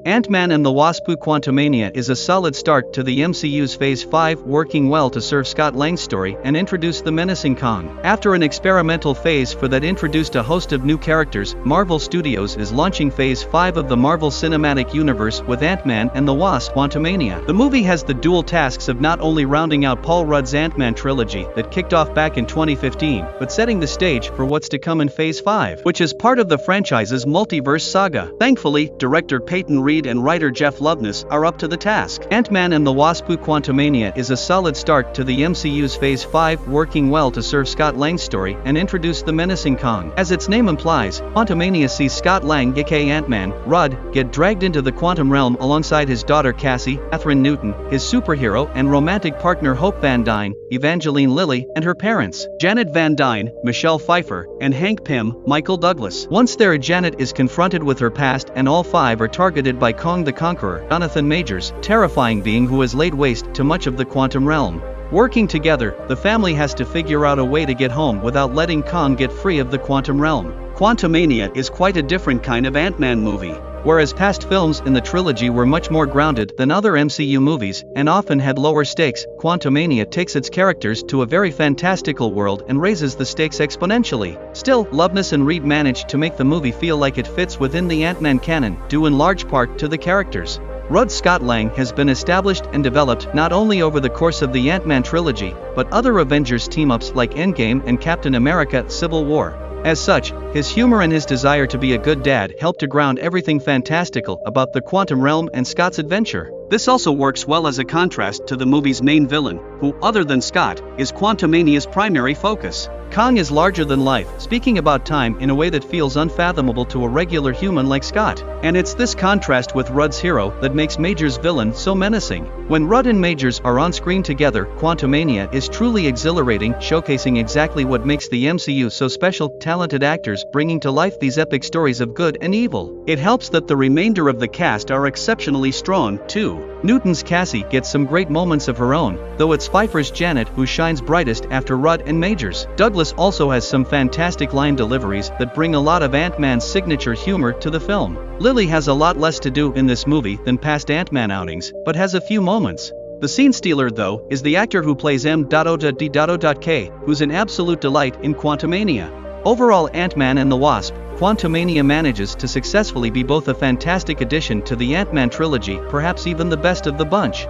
Ant-Man and the Wasp: Quantumania is a solid start to the MCU's Phase 5, working well to serve Scott Lang's story and introduce the menacing Kang. After an experimental phase that introduced a host of new characters, Marvel Studios is launching Phase 5 of the Marvel Cinematic Universe with Ant-Man and the Wasp: Quantumania. The movie has the dual tasks of not only rounding out Paul Rudd's Ant-Man trilogy that kicked off back in 2015, but setting the stage for what's to come in Phase 5, which is part of the franchise's multiverse saga. Thankfully, director Peyton Reed and writer Jeff Loveness are up to the task. Ant-Man and the Wasp: Quantumania is a solid start to the MCU's Phase 5, working well to serve Scott Lang's story and introduce the menacing Kang. As its name implies, Quantumania sees Scott Lang, aka Ant-Man, Rudd, get dragged into the quantum realm alongside his daughter Cassie, Catherine Newton, his superhero and romantic partner Hope Van Dyne, Evangeline Lilly, and her parents, Janet Van Dyne, Michelle Pfeiffer, and Hank Pym, Michael Douglas. Once there, Janet is confronted with her past and all five are targeted by Kang the Conqueror, Jonathan Majors, terrifying being who has laid waste to much of the quantum realm. Working together, the family has to figure out a way to get home without letting Kang get free of the quantum realm. Quantumania is quite a different kind of Ant-Man movie. Whereas past films in the trilogy were much more grounded than other MCU movies and often had lower stakes, Quantumania takes its characters to a very fantastical world and raises the stakes exponentially. Still, Loveness and Reed managed to make the movie feel like it fits within the Ant-Man canon, due in large part to the characters. Rudd Scott Lang has been established and developed not only over the course of the Ant-Man trilogy, but other Avengers team-ups like Endgame and Captain America: Civil War. As such, his humor and his desire to be a good dad help to ground everything fantastical about the quantum realm and Scott's adventure. This also works well as a contrast to the movie's main villain, who, other than Scott, is Quantumania's primary focus. Kang is larger than life, speaking about time in a way that feels unfathomable to a regular human like Scott. And it's this contrast with Rudd's hero that makes Majors' villain so menacing. When Rudd and Majors are on screen together, Quantumania is truly exhilarating, showcasing exactly what makes the MCU so special: talented actors bringing to life these epic stories of good and evil. It helps that the remainder of the cast are exceptionally strong, too. Newton's Cassie gets some great moments of her own, though it's Pfeiffer's Janet who shines brightest after Rudd and Majors. Douglas also has some fantastic line deliveries that bring a lot of Ant-Man's signature humor to the film. Lily has a lot less to do in this movie than past Ant-Man outings, but has a few moments. The scene stealer, though, is the actor who plays M.D.K., who's an absolute delight in Quantumania. Overall, Ant-Man and the Wasp: Quantumania manages to successfully be both a fantastic addition to the Ant-Man trilogy, perhaps even the best of the bunch.